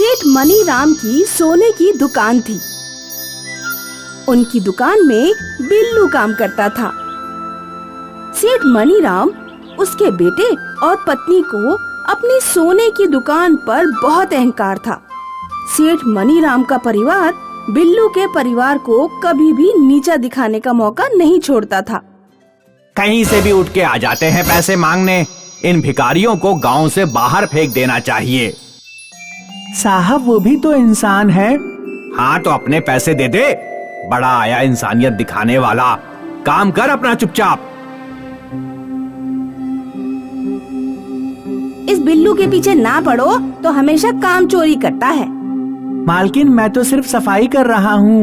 सेठ मनीराम की सोने की दुकान थी। उनकी दुकान में बिल्लू काम करता था। सेठ मनीराम, उसके बेटे और पत्नी को अपनी सोने की दुकान पर बहुत अहंकार था। सेठ मनीराम का परिवार बिल्लू के परिवार को कभी भी नीचा दिखाने का मौका नहीं छोड़ता था। कहीं से भी उठ के आ जाते हैं पैसे मांगने। इन भिखारियों को गांव से बाहर फेंक देना चाहिए। साहब, वो भी तो इंसान है। हाँ, तो अपने पैसे दे दे। बड़ा आया इंसानियत दिखाने वाला। काम कर अपना चुपचाप। इस बिल्लू के पीछे ना पड़ो तो हमेशा काम चोरी करता है। मालकिन, मैं तो सिर्फ सफाई कर रहा हूँ।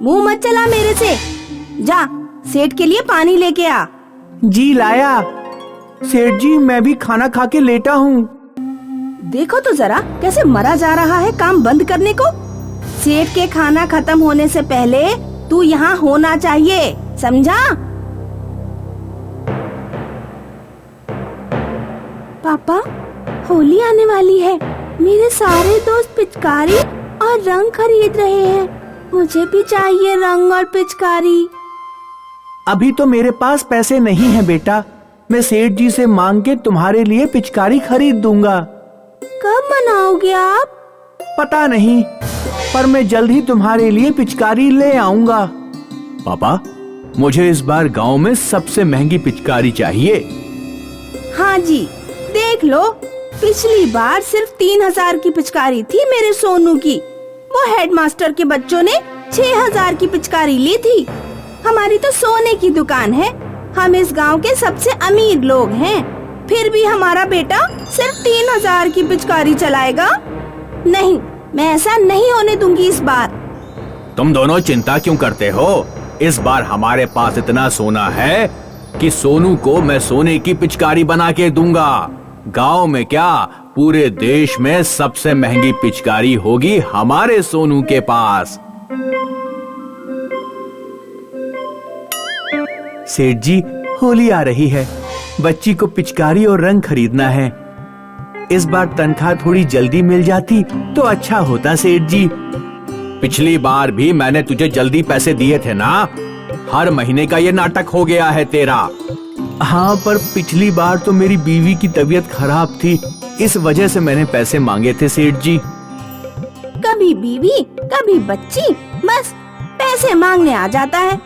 मुंह मत चला मेरे से। जा, सेठ के लिए पानी लेके आ। जी लाया। सेठ जी, मैं भी खाना खा के लेटा हूँ। देखो तो जरा कैसे मरा जा रहा है काम बंद करने को। सेठ के खाना खत्म होने से पहले तू यहाँ होना चाहिए, समझा? पापा, होली आने वाली है। मेरे सारे दोस्त पिचकारी और रंग खरीद रहे हैं। मुझे भी चाहिए रंग और पिचकारी। अभी तो मेरे पास पैसे नहीं हैं बेटा। मैं सेठ जी से मांग के तुम्हारे लिए पिचकारी खरीद दूंगा। कब मनाओगे आप? पता नहीं, पर मैं जल्द ही तुम्हारे लिए पिचकारी ले आऊंगा। पापा, मुझे इस बार गांव में सबसे महंगी पिचकारी चाहिए। हाँ जी, देख लो, पिछली बार सिर्फ 3000 की पिचकारी थी मेरे सोनू की। वो हेडमास्टर के बच्चों ने 6000 की पिचकारी ली थी। हमारी तो सोने की दुकान है। हम इस गांव के सबसे अमीर लोग हैं। फिर भी हमारा बेटा सिर्फ 3000 की पिचकारी चलाएगा। नहीं, मैं ऐसा नहीं होने दूंगी इस बार। तुम दोनों चिंता क्यों करते हो? इस बार हमारे पास इतना सोना है कि सोनू को मैं सोने की पिचकारी बना के दूंगा। गांव में क्या, पूरे देश में सबसे महंगी पिचकारी होगी हमारे सोनू के पास। सेठ जी, होली आ रही है। बच्ची को पिचकारी और रंग खरीदना है। इस बार तनख्वाह थोड़ी जल्दी मिल जाती तो अच्छा होता सेठ जी। पिछली बार भी मैंने तुझे जल्दी पैसे दिए थे ना। हर महीने का ये नाटक हो गया है तेरा। हाँ, पर पिछली बार तो मेरी बीवी की तबीयत खराब थी, इस वजह से मैंने पैसे मांगे थे सेठ जी। कभी बीवी, कभी बच्ची, बस पैसे मांगने आ जाता है।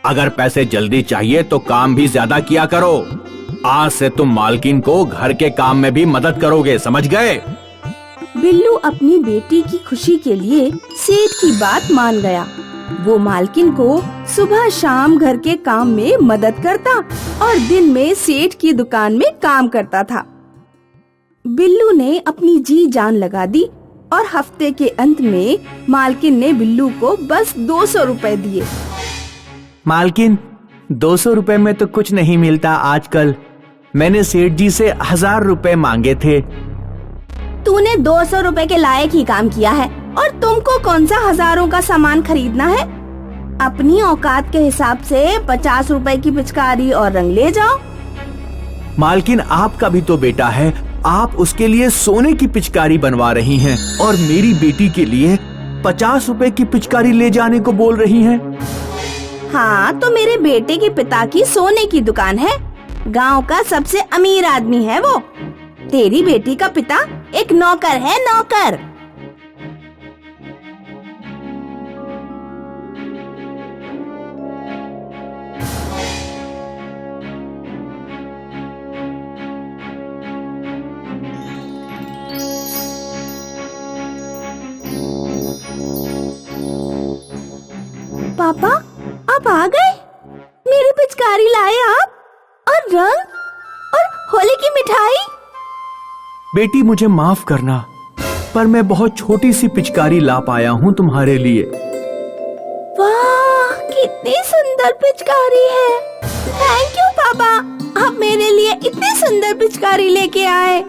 अगर पैसे जल्दी चाहिए तो काम भी ज्यादा किया करो। आज से तुम मालकिन को घर के काम में भी मदद करोगे, समझ गए? बिल्लू अपनी बेटी की खुशी के लिए सेठ की बात मान गया। वो मालकिन को सुबह शाम घर के काम में मदद करता और दिन में सेठ की दुकान में काम करता था। बिल्लू ने अपनी जी जान लगा दी और हफ्ते के अंत में मालकिन ने बिल्लू को बस 200 रुपए दिए। मालकिन, 200 रुपए में तो कुछ नहीं मिलता आजकल। मैंने सेठ जी से 1000 रुपए मांगे थे। तूने 200 रुपए के लायक ही काम किया है और तुमको कौन सा हजारों का सामान खरीदना है? अपनी औकात के हिसाब से 50 रुपए की पिचकारी और रंग ले जाओ। मालकिन, आपका भी तो बेटा है। आप उसके लिए सोने की पिचकारी बनवा रही हैं और मेरी बेटी के लिए 50 रुपए की पिचकारी ले जाने को बोल रही हैं। हाँ, तो मेरे बेटे के पिता की सोने की दुकान है। गांव का सबसे अमीर आदमी है वो। तेरी बेटी का पिता एक नौकर है, नौकर। पापा, आप आ गए? मेरी पिचकारी लाए आप? और रंग और होली की मिठाई? बेटी, मुझे माफ करना, पर मैं बहुत छोटी सी पिचकारी ला पाया हूँ तुम्हारे लिए। वाह, कितनी सुंदर पिचकारी है। थैंक यू पापा, आप मेरे लिए इतनी सुंदर पिचकारी लेके आए।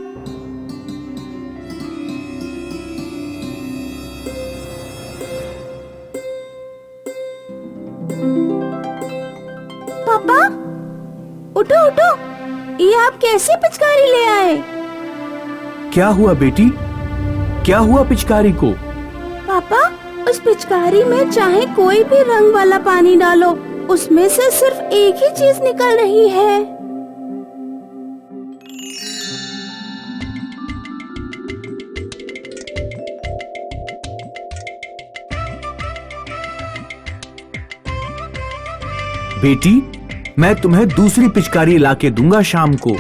पापा, उठो उठो, ये आप कैसी पिचकारी ले आए? क्या हुआ बेटी? क्या हुआ पिचकारी को? पापा, उस पिचकारी में चाहे कोई भी रंग वाला पानी डालो, उसमें से सिर्फ एक ही चीज निकल रही है। बेटी, मैं तुम्हें दूसरी पिचकारी लाके दूंगा शाम को।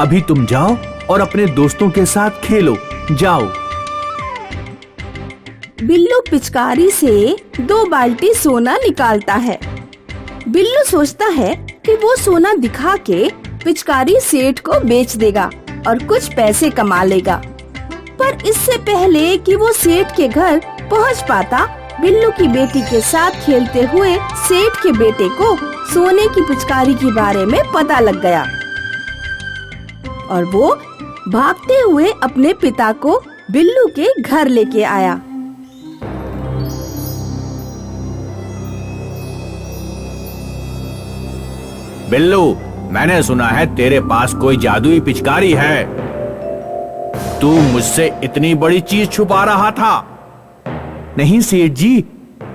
अभी तुम जाओ और अपने दोस्तों के साथ खेलो, जाओ। बिल्लू पिचकारी से 2 बाल्टी सोना निकालता है। बिल्लू सोचता है कि वो सोना दिखा के पिचकारी सेठ को बेच देगा और कुछ पैसे कमा लेगा। पर इससे पहले कि वो सेठ के घर पहुंच पाता, बिल्लू की बेटी के साथ खेलते हुए सेठ के बेटे को सोने की पिचकारी के बारे में पता लग गया और वो भागते हुए अपने पिता को बिल्लू के घर लेके आया। बिल्लू, मैंने सुना है तेरे पास कोई जादुई पिचकारी है। तू मुझसे इतनी बड़ी चीज छुपा रहा था। नहीं सेठ जी,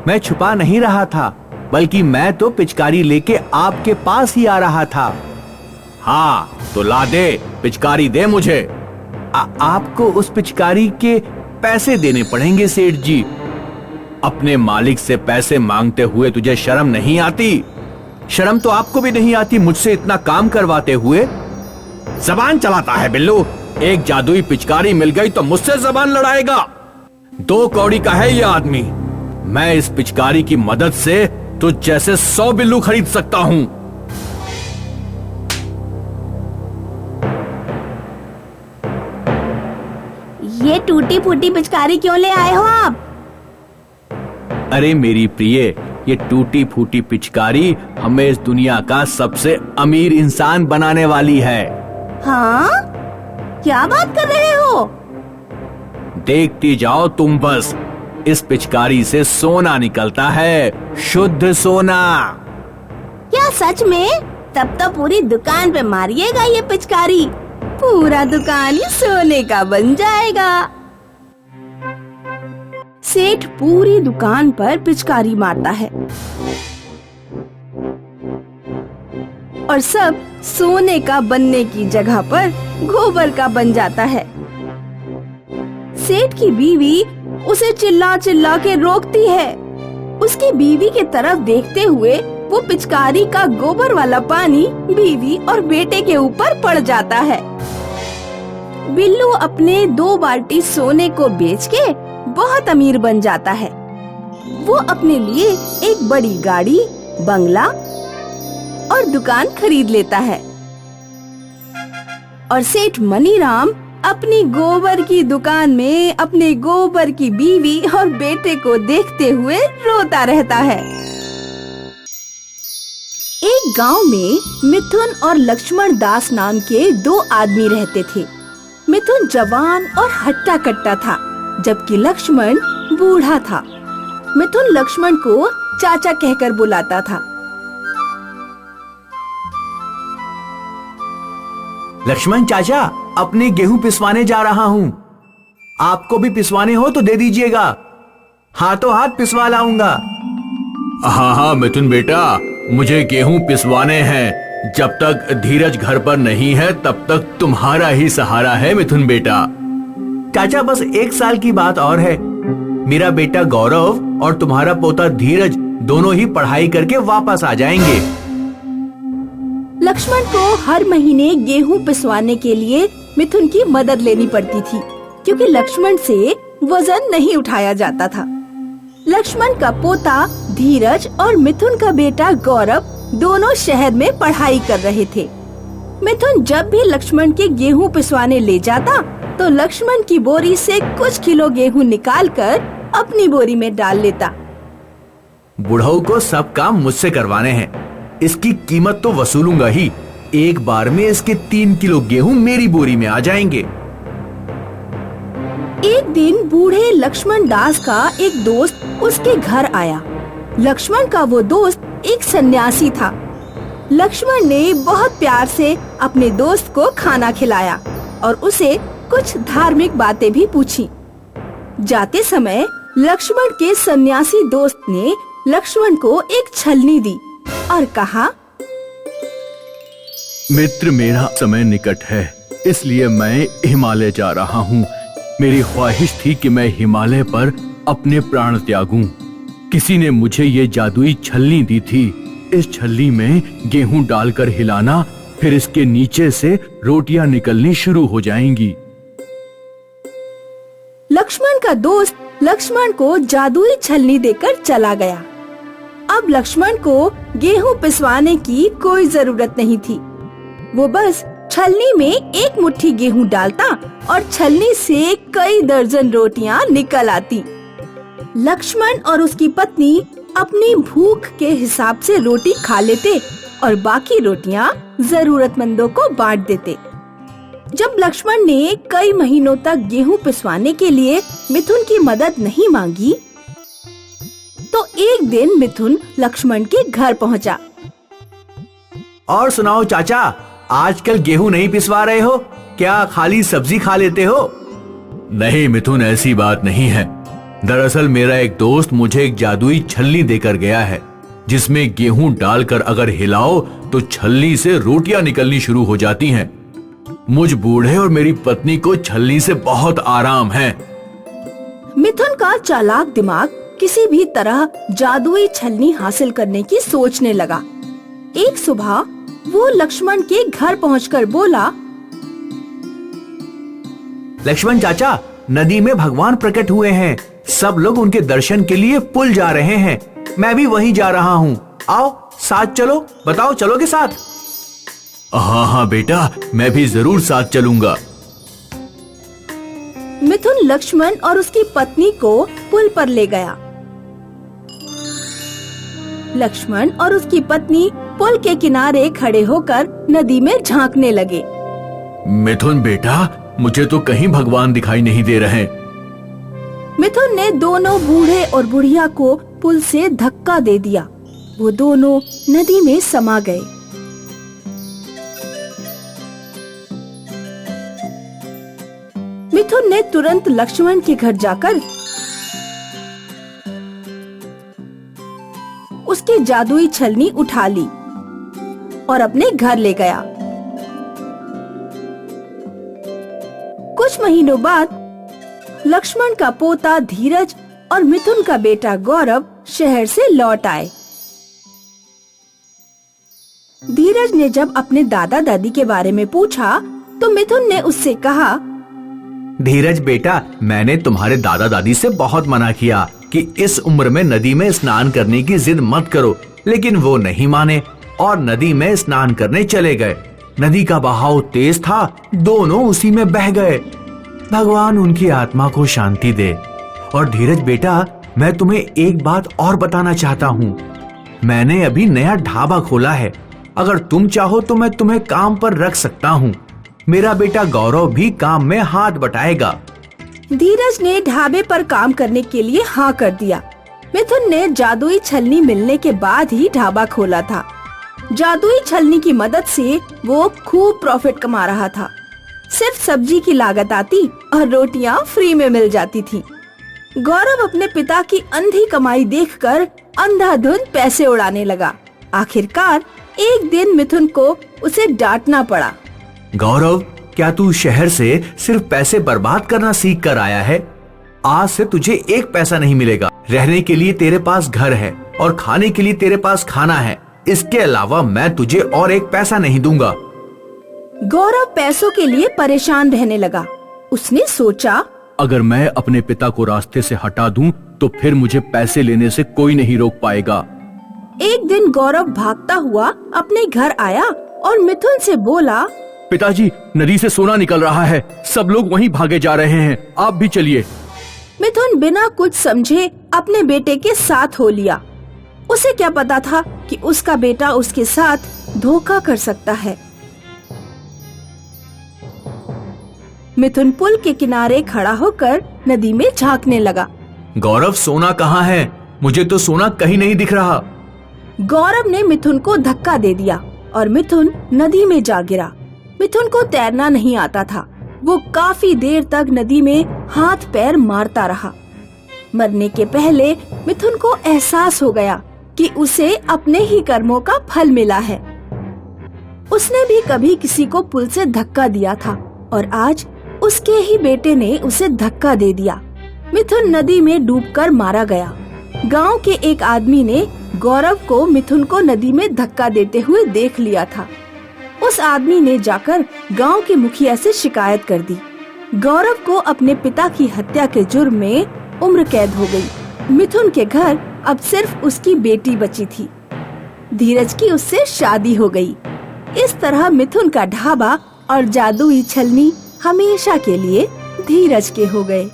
मैं छुपा नहीं रहा था, बल्कि मैं तो पिचकारी लेके आपके पास ही आ रहा था। हाँ, तो ला दे, पिचकारी दे मुझे। आपको उस पिचकारी के पैसे देने पड़ेंगे सेठ जी। अपने मालिक से पैसे मांगते हुए तुझे शर्म नहीं आती? शर्म तो आपको भी नहीं आती मुझसे इतना काम करवाते हुए। जबान चलाता है बिल्लू। एक जादुई पिचकारी मिल गई तो मुझसे जबान लड़ाएगा। 2 कौड़ी का है ये आदमी। मैं इस पिचकारी की मदद से तुझ जैसे 100 बिल्लू खरीद सकता हूं। ये टूटी फूटी पिचकारी क्यों ले आए हो आप? अरे मेरी प्रिय, ये टूटी फूटी पिचकारी हमें इस दुनिया का सबसे अमीर इंसान बनाने वाली है। हाँ? क्या बात कर रहे हो? देखती जाओ तुम बस। इस पिचकारी से सोना निकलता है, शुद्ध सोना। क्या सच में? तब तो पूरी दुकान पे मारिएगा ये पिचकारी। पूरा दुकान ही सोने का बन जाएगा। सेठ पूरी दुकान पर पिचकारी मारता है और सब सोने का बनने की जगह पर गोबर का बन जाता है। सेठ की बीवी उसे चिल्ला चिल्ला के रोकती है। उसकी बीवी के तरफ देखते हुए वो पिचकारी का गोबर वाला पानी बीवी और बेटे के ऊपर पड़ जाता है। बिल्लू अपने 2 बाल्टी सोने को बेच के बहुत अमीर बन जाता है। वो अपने लिए एक बड़ी गाड़ी, बंगला और दुकान खरीद लेता है और सेठ मनीराम अपनी गोबर की दुकान में अपने गोबर की बीवी और बेटे को देखते हुए रोता रहता है। एक गांव में मिथुन और लक्ष्मण दास नाम के 2 आदमी रहते थे। मिथुन जवान और हट्टा कट्टा था, जबकि लक्ष्मण बूढ़ा था। मिथुन लक्ष्मण को चाचा कहकर बुलाता था। लक्ष्मण चाचा, अपने गेहूं पिसवाने जा रहा हूँ। आपको भी पिसवाने हो तो दे दीजिएगा, हाथों हाथ पिसवा लाऊंगा। हाँ हाँ मिथुन बेटा, मुझे गेहूं पिसवाने हैं। जब तक धीरज घर पर नहीं है तब तक तुम्हारा ही सहारा है मिथुन बेटा। चाचा, बस 1 साल की बात और है। मेरा बेटा गौरव और तुम्हारा पोता धीरज दोनों ही पढ़ाई करके वापस आ जाएंगे। लक्ष्मण को हर महीने गेहूं पिसवाने के लिए मिथुन की मदद लेनी पड़ती थी, क्योंकि लक्ष्मण से वजन नहीं उठाया जाता था। लक्ष्मण का पोता धीरज और मिथुन का बेटा गौरव दोनों शहर में पढ़ाई कर रहे थे। मिथुन जब भी लक्ष्मण के गेहूं पिसवाने ले जाता तो लक्ष्मण की बोरी से कुछ किलो गेहूं निकालकर अपनी बोरी में डाल लेता। बुढ़ऊ को सब काम मुझसे करवाने हैं, इसकी कीमत तो वसूलूंगा ही। एक बार में इसके 3 किलो गेहूं मेरी बोरी में आ जाएंगे। एक दिन बूढ़े लक्ष्मण दास का एक दोस्त उसके घर आया। लक्ष्मण का वो दोस्त एक सन्यासी था। लक्ष्मण ने बहुत प्यार से अपने दोस्त को खाना खिलाया और उसे कुछ धार्मिक बातें भी पूछी। जाते समय लक्ष्मण के सन्यासी दोस्त ने लक्ष्मण को एक छलनी दी और कहा, मित्र, मेरा समय निकट है, इसलिए मैं हिमालय जा रहा हूँ। मेरी ख्वाहिश थी कि मैं हिमालय पर अपने प्राण त्यागूं। किसी ने मुझे ये जादुई छलनी दी थी। इस छलनी में गेहूं डालकर हिलाना, फिर इसके नीचे से रोटियां निकलनी शुरू हो जाएंगी। लक्ष्मण का दोस्त लक्ष्मण को जादुई छलनी देकर चला गया। अब लक्ष्मण को गेहूं पिसवाने की कोई जरूरत नहीं थी। वो बस छलनी में एक मुट्ठी गेहूं डालता और छलनी से कई दर्जन रोटियां निकल आती। लक्ष्मण और उसकी पत्नी अपनी भूख के हिसाब से रोटी खा लेते और बाकी रोटियां जरूरतमंदों को बांट देते। जब लक्ष्मण ने कई महीनों तक गेहूं पिसवाने के लिए मिथुन की मदद नहीं मांगी, तो एक दिन मिथुन लक्ष्मण के घर पहुंचा। और सुनाओ चाचा, आजकल गेहूं नहीं पिसवा रहे हो क्या? खाली सब्जी खा लेते हो? नहीं मिथुन, ऐसी बात नहीं है। दरअसल मेरा एक दोस्त मुझे एक जादुई छलनी देकर गया है, जिसमें गेहूं डालकर अगर हिलाओ तो छलनी से रोटियां निकलनी शुरू हो जाती हैं। मुझ बूढ़े और मेरी पत्नी को छलनी से बहुत आराम है। मिथुन का चालाक दिमाग किसी भी तरह जादुई छलनी हासिल करने की सोचने लगा। एक सुबह वो लक्ष्मण के घर पहुंचकर बोला, लक्ष्मण चाचा, नदी में भगवान प्रकट हुए हैं। सब लोग उनके दर्शन के लिए पुल जा रहे हैं। मैं भी वहीं जा रहा हूँ। आओ साथ चलो। बताओ, चलोगे साथ? हाँ हाँ बेटा, मैं भी जरूर साथ चलूंगा। मिथुन लक्ष्मण और उसकी पत्नी को पुल पर ले गया। लक्ष्मण और उसकी पत्नी पुल के किनारे खड़े होकर नदी में झांकने लगे। मिथुन बेटा, मुझे तो कहीं भगवान दिखाई नहीं दे रहे। मिथुन ने दोनों बूढ़े और बुढ़िया को पुल से धक्का दे दिया। वो दोनों नदी में समा गए। मिथुन ने तुरंत लक्ष्मण के घर जाकर उसकी जादुई छलनी उठा ली और अपने घर ले गया। कुछ महीनों बाद लक्ष्मण का पोता धीरज और मिथुन का बेटा गौरव शहर से लौट आए। धीरज ने जब अपने दादा दादी के बारे में पूछा तो मिथुन ने उससे कहा, धीरज बेटा, मैंने तुम्हारे दादा दादी से बहुत मना किया कि इस उम्र में नदी में स्नान करने की जिद मत करो, लेकिन वो नहीं माने और नदी में स्नान करने चले गए। नदी का बहाव तेज था, दोनों उसी में बह गए। भगवान उनकी आत्मा को शांति दे। और धीरज बेटा, मैं तुम्हें एक बात और बताना चाहता हूँ। मैंने अभी नया ढाबा खोला है। अगर तुम चाहो तो मैं तुम्हें काम पर रख सकता हूँ। मेरा बेटा गौरव भी काम में हाथ बटाएगा। धीरज ने ढाबे पर काम करने के लिए हाँ कर दिया। मिथुन ने जादुई छलनी मिलने के बाद ही ढाबा खोला था। जादुई छलनी की मदद से वो खूब प्रॉफिट कमा रहा था। सिर्फ सब्जी की लागत आती और रोटियां फ्री में मिल जाती थी। गौरव अपने पिता की अंधी कमाई देखकर अंधाधुंध पैसे उड़ाने लगा। आखिरकार एक दिन मिथुन को उसे डांटना पड़ा। गौरव, क्या तू शहर से सिर्फ पैसे बर्बाद करना सीख कर आया है? आज से तुझे एक पैसा नहीं मिलेगा। रहने के लिए तेरे पास घर है और खाने के लिए तेरे पास खाना है। इसके अलावा मैं तुझे और एक पैसा नहीं दूंगा। गौरव पैसों के लिए परेशान रहने लगा। उसने सोचा, अगर मैं अपने पिता को रास्ते से हटा दूं, तो फिर मुझे पैसे लेने से कोई नहीं रोक पाएगा। एक दिन गौरव भागता हुआ अपने घर आया और मिथुन से बोला, पिताजी, नदी से सोना निकल रहा है। सब लोग वहीं भागे जा रहे हैं, आप भी चलिए। मिथुन बिना कुछ समझे अपने बेटे के साथ हो लिया। उसे क्या पता था कि उसका बेटा उसके साथ धोखा कर सकता है। मिथुन पुल के किनारे खड़ा होकर नदी में झांकने लगा। गौरव, सोना कहाँ है? मुझे तो सोना कहीं नहीं दिख रहा। गौरव ने मिथुन को धक्का दे दिया और मिथुन नदी में जा गिरा। मिथुन को तैरना नहीं आता था, वो काफी देर तक नदी में हाथ पैर मारता रहा। मरने के पहले मिथुन को एहसास हो गया कि उसे अपने ही कर्मों का फल मिला है। उसने भी कभी किसी को पुल से धक्का दिया था और आज उसके ही बेटे ने उसे धक्का दे दिया। मिथुन नदी में डूबकर मारा गया। गांव के एक आदमी ने गौरव को मिथुन को नदी में धक्का देते हुए देख लिया था। उस आदमी ने जाकर गांव के मुखिया से शिकायत कर दी। गौरव को अपने पिता की हत्या के जुर्म में उम्र कैद हो गई। मिथुन के घर अब सिर्फ उसकी बेटी बची थी। धीरज की उससे शादी हो गई। इस तरह मिथुन का ढाबा और जादुई छलनी हमेशा के लिए धीरज के हो गए।